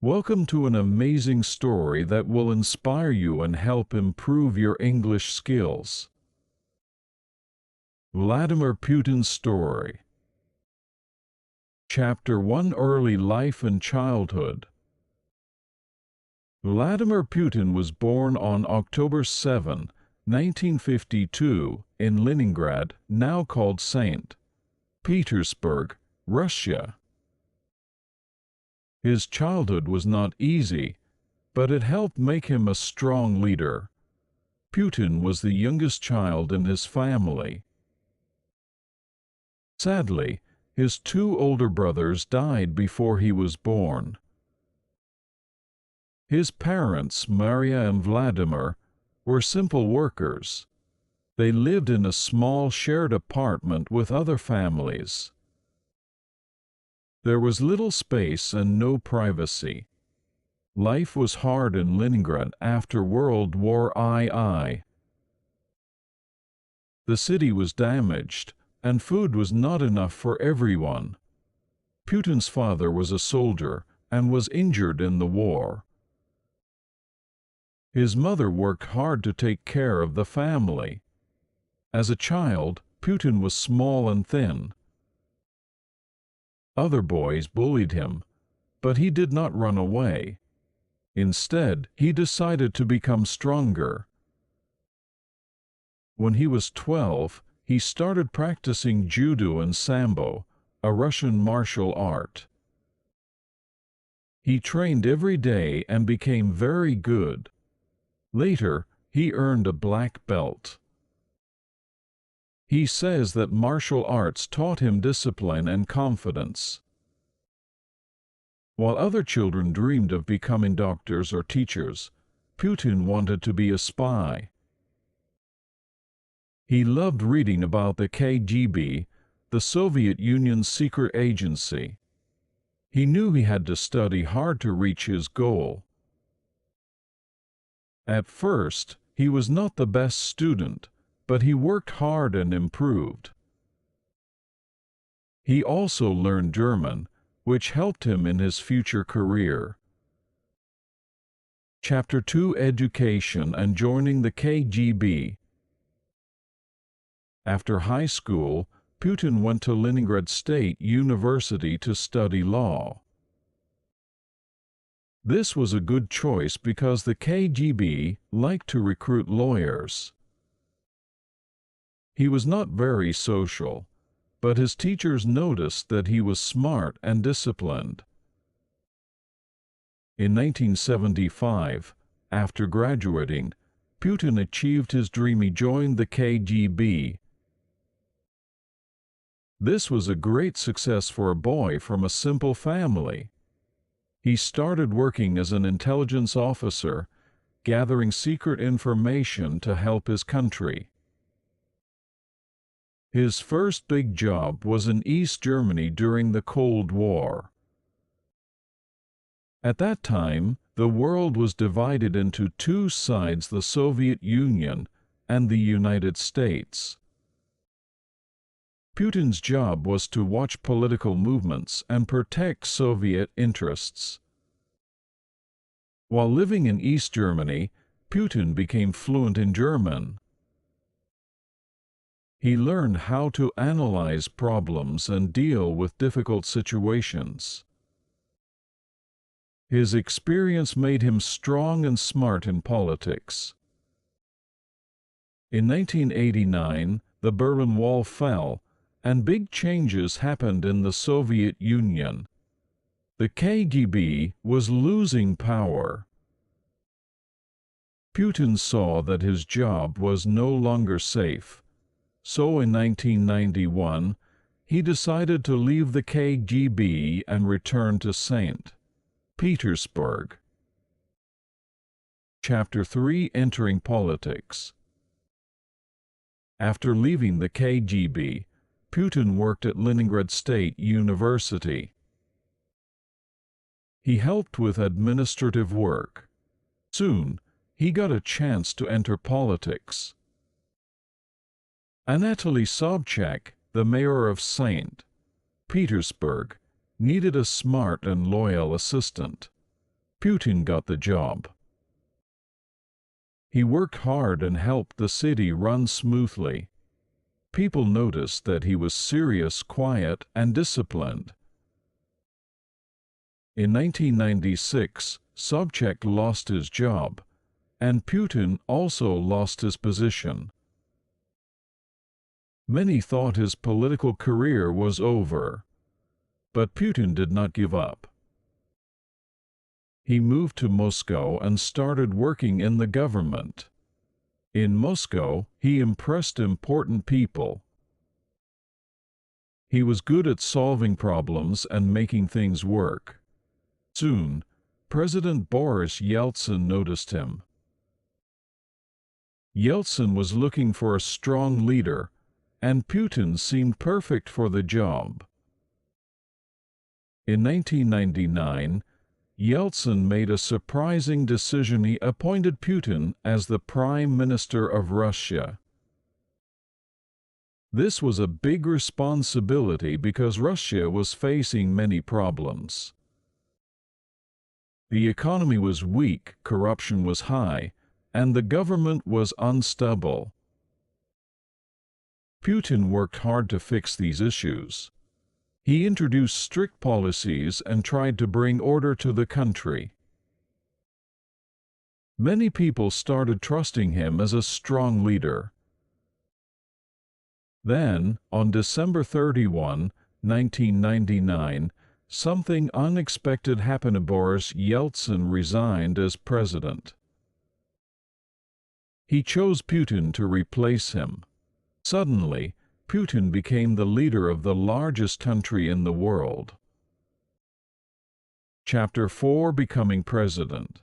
Welcome to an amazing story that will inspire you and help improve your English skills. Vladimir Putin's story. Chapter 1: Early Life and Childhood. Vladimir Putin was born on October 7, 1952, in Leningrad, now called St. Petersburg, Russia. His childhood was not easy, but it helped make him a strong leader. Putin was the youngest child in his family. Sadly, his two older brothers died before he was born. His parents, Maria and Vladimir, were simple workers. They lived in a small shared apartment with other families. There was little space and no privacy. Life was hard in Leningrad after World War II. The city was damaged, and food was not enough for everyone. Putin's father was a soldier and was injured in the war. His mother worked hard to take care of the family. As a child, Putin was small and thin. Other boys bullied him, but he did not run away. Instead, he decided to become stronger. When he was 12, he started practicing judo and sambo, a Russian martial art. He trained every day and became very good. Later, he earned a black belt. He says that martial arts taught him discipline and confidence. While other children dreamed of becoming doctors or teachers, Putin wanted to be a spy. He loved reading about the KGB, the Soviet Union's secret agency. He knew he had to study hard to reach his goal. At first, he was not the best student, but he worked hard and improved. He also learned German, which helped him in his future career. Chapter 2: Education and Joining the KGB. After high school, Putin went to Leningrad State University to study law. This was a good choice because the KGB liked to recruit lawyers. He was not very social, but his teachers noticed that he was smart and disciplined. In 1975, after graduating, Putin achieved his dream. He joined the KGB. This was a great success for a boy from a simple family. He started working as an intelligence officer, gathering secret information to help his country. His first big job was in East Germany during the Cold War. At that time, the world was divided into two sides: the Soviet Union and the United States. Putin's job was to watch political movements and protect Soviet interests. While living in East Germany, Putin became fluent in German. He learned how to analyze problems and deal with difficult situations. His experience made him strong and smart in politics. In 1989, the Berlin Wall fell, and big changes happened in the Soviet Union. The KGB was losing power. Putin saw that his job was no longer safe. So in 1991, he decided to leave the KGB and return to St. Petersburg. Chapter 3: Entering Politics. After leaving the KGB, Putin worked at Leningrad State University. He helped with administrative work. Soon, he got a chance to enter politics. Anatoly Sobchak, the mayor of St. Petersburg, needed a smart and loyal assistant. Putin got the job. He worked hard and helped the city run smoothly. People noticed that he was serious, quiet, and disciplined. In 1996, Sobchak lost his job, and Putin also lost his position. Many thought his political career was over, but Putin did not give up. He moved to Moscow and started working in the government. In Moscow, he impressed important people. He was good at solving problems and making things work. Soon, President Boris Yeltsin noticed him. Yeltsin was looking for a strong leader, and Putin seemed perfect for the job. In 1999, Yeltsin made a surprising decision. He appointed Putin as the Prime Minister of Russia. This was a big responsibility because Russia was facing many problems. The economy was weak, corruption was high, and the government was unstable. Putin worked hard to fix these issues. He introduced strict policies and tried to bring order to the country. Many people started trusting him as a strong leader. Then, on December 31, 1999, something unexpected happened. Boris Yeltsin resigned as president. He chose Putin to replace him. Suddenly, Putin became the leader of the largest country in the world. Chapter 4: Becoming President.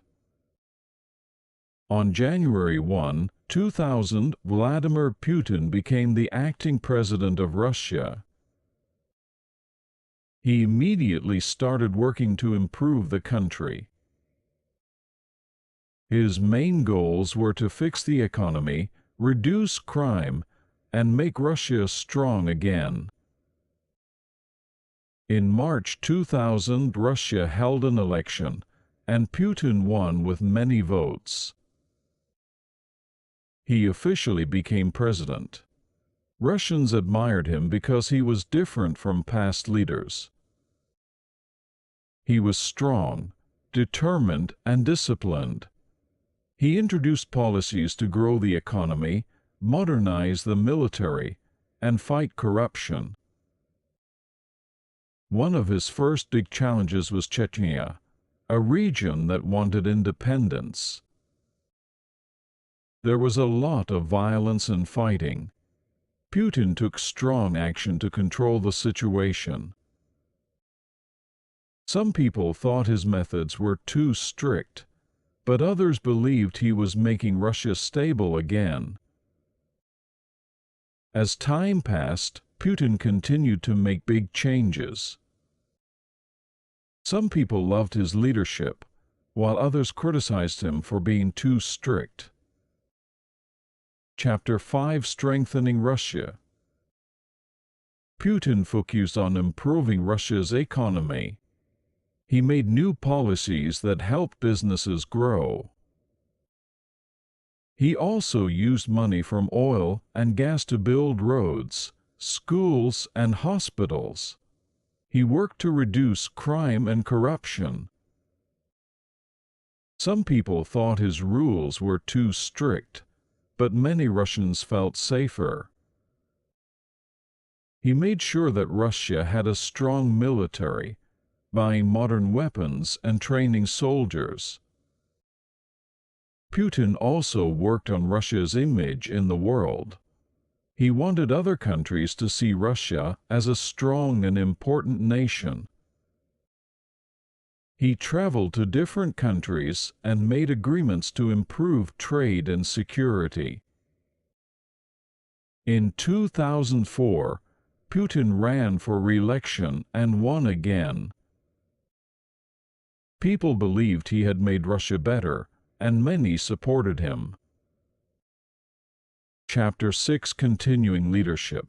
On January 1, 2000, Vladimir Putin became the acting president of Russia. He immediately started working to improve the country. His main goals were to fix the economy, reduce crime, and make Russia strong again. In March 2000, Russia held an election, and Putin won with many votes. He officially became president. Russians admired him because he was different from past leaders. He was strong, determined, and disciplined. He introduced policies to grow the economy, modernize the military, and fight corruption. One of his first big challenges was Chechnya, a region that wanted independence. There was a lot of violence and fighting. Putin took strong action to control the situation. Some people thought his methods were too strict, but others believed he was making Russia stable again. As time passed, Putin continued to make big changes. Some people loved his leadership, while others criticized him for being too strict. Chapter 5: Strengthening Russia. Putin focused on improving Russia's economy. He made new policies that helped businesses grow. He also used money from oil and gas to build roads, schools, and hospitals. He worked to reduce crime and corruption. Some people thought his rules were too strict, but many Russians felt safer. He made sure that Russia had a strong military, buying modern weapons and training soldiers. Putin also worked on Russia's image in the world. He wanted other countries to see Russia as a strong and important nation. He traveled to different countries and made agreements to improve trade and security. In 2004, Putin ran for re-election and won again. People believed he had made Russia better, and many supported him. Chapter 6: Continuing Leadership.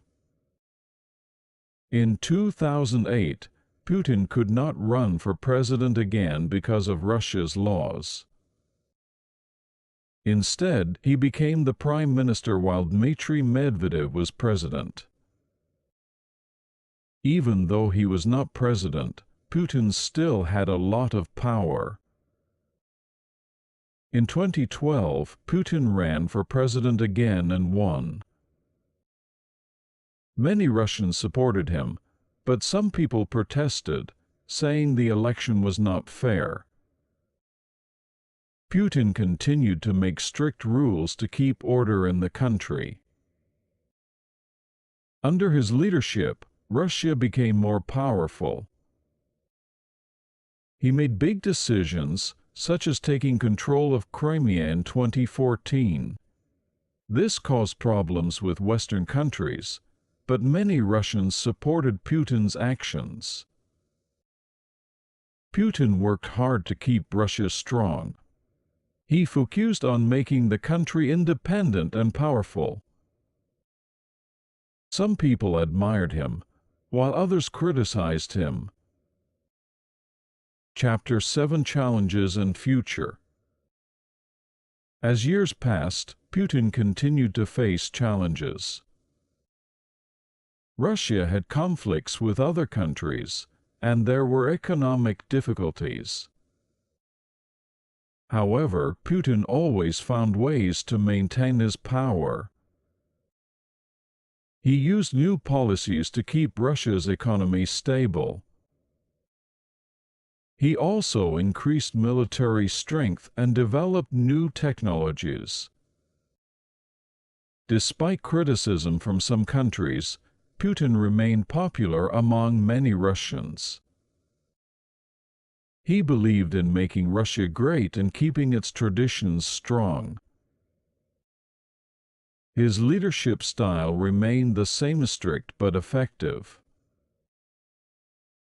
In 2008, Putin could not run for president again because of Russia's laws. Instead, he became the prime minister while Dmitry Medvedev was president. Even though he was not president, Putin still had a lot of power. In 2012, Putin ran for president again and won. Many Russians supported him, but some people protested, saying the election was not fair. Putin continued to make strict rules to keep order in the country. Under his leadership, Russia became more powerful. He made big decisions, such as taking control of Crimea in 2014. This caused problems with Western countries, but many Russians supported Putin's actions. Putin worked hard to keep Russia strong. He focused on making the country independent and powerful. Some people admired him, while others criticized him. Chapter 7: Challenges and Future. As years passed, Putin continued to face challenges. Russia had conflicts with other countries, and there were economic difficulties. However, Putin always found ways to maintain his power. He used new policies to keep Russia's economy stable. He also increased military strength and developed new technologies. Despite criticism from some countries, Putin remained popular among many Russians. He believed in making Russia great and keeping its traditions strong. His leadership style remained the same, strict but effective.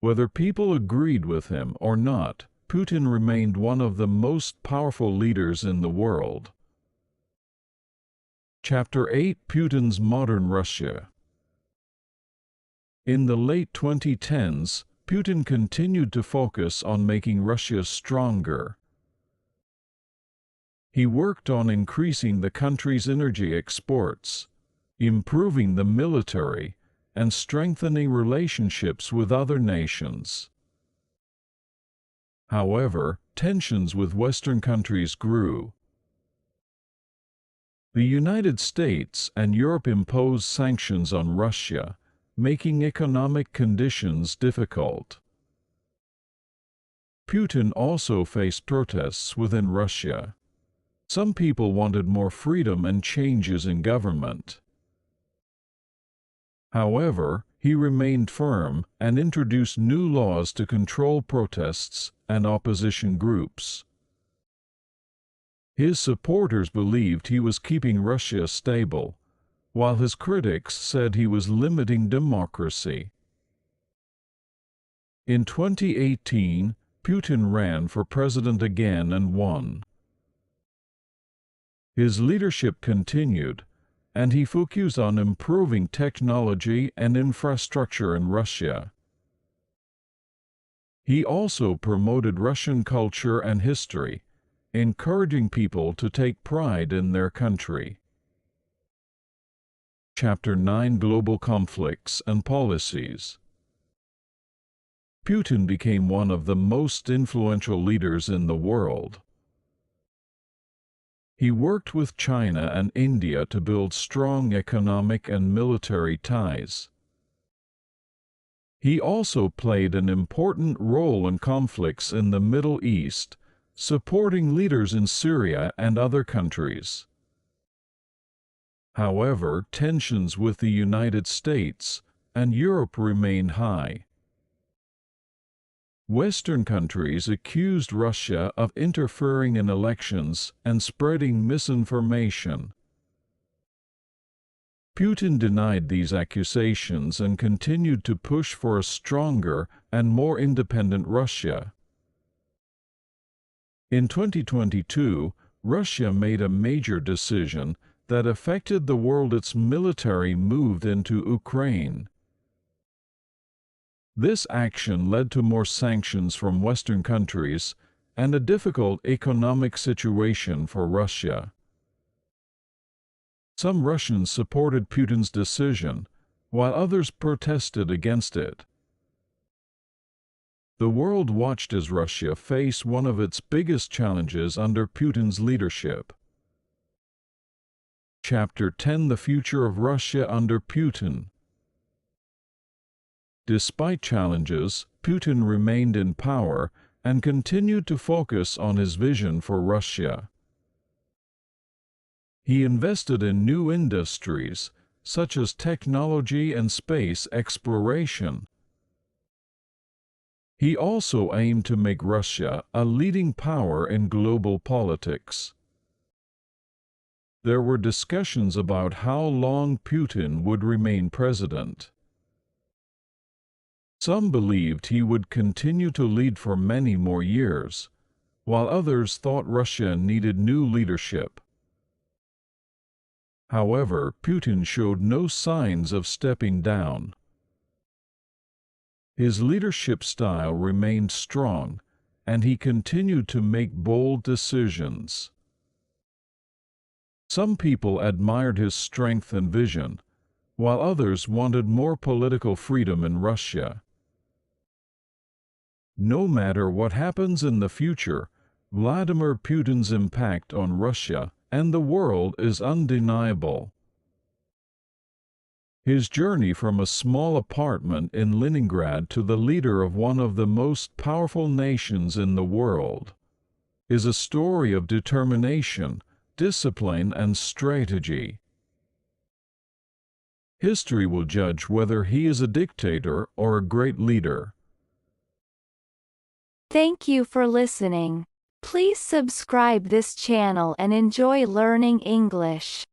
Whether people agreed with him or not, Putin remained one of the most powerful leaders in the world. Chapter 8: Putin's Modern Russia. In the late 2010s, Putin continued to focus on making Russia stronger. He worked on increasing the country's energy exports, improving the military, and strengthening relationships with other nations. However, tensions with Western countries grew. The United States and Europe imposed sanctions on Russia, making economic conditions difficult. Putin also faced protests within Russia. Some people wanted more freedom and changes in government. However, he remained firm and introduced new laws to control protests and opposition groups. His supporters believed he was keeping Russia stable, while his critics said he was limiting democracy. In 2018, Putin ran for president again and won. His leadership continued, and he focused on improving technology and infrastructure in Russia. He also promoted Russian culture and history, encouraging people to take pride in their country. Chapter 9: Global Conflicts and Policies. Putin became one of the most influential leaders in the world. He worked with China and India to build strong economic and military ties. He also played an important role in conflicts in the Middle East, supporting leaders in Syria and other countries. However, tensions with the United States and Europe remained high. Western countries accused Russia of interfering in elections and spreading misinformation. Putin denied these accusations and continued to push for a stronger and more independent Russia. In 2022, Russia made a major decision that affected the world. Its military moved into Ukraine. This action led to more sanctions from Western countries and a difficult economic situation for Russia. Some Russians supported Putin's decision, while others protested against it. The world watched as Russia faced one of its biggest challenges under Putin's leadership. Chapter 10: The Future of Russia under Putin. Despite challenges, Putin remained in power and continued to focus on his vision for Russia. He invested in new industries, such as technology and space exploration. He also aimed to make Russia a leading power in global politics. There were discussions about how long Putin would remain president. Some believed he would continue to lead for many more years, while others thought Russia needed new leadership. However, Putin showed no signs of stepping down. His leadership style remained strong, and he continued to make bold decisions. Some people admired his strength and vision, while others wanted more political freedom in Russia. No matter what happens in the future, Vladimir Putin's impact on Russia and the world is undeniable. His journey from a small apartment in Leningrad to the leader of one of the most powerful nations in the world is a story of determination, discipline, and strategy. History will judge whether he is a dictator or a great leader. Thank you for listening. Please subscribe this channel and enjoy learning English.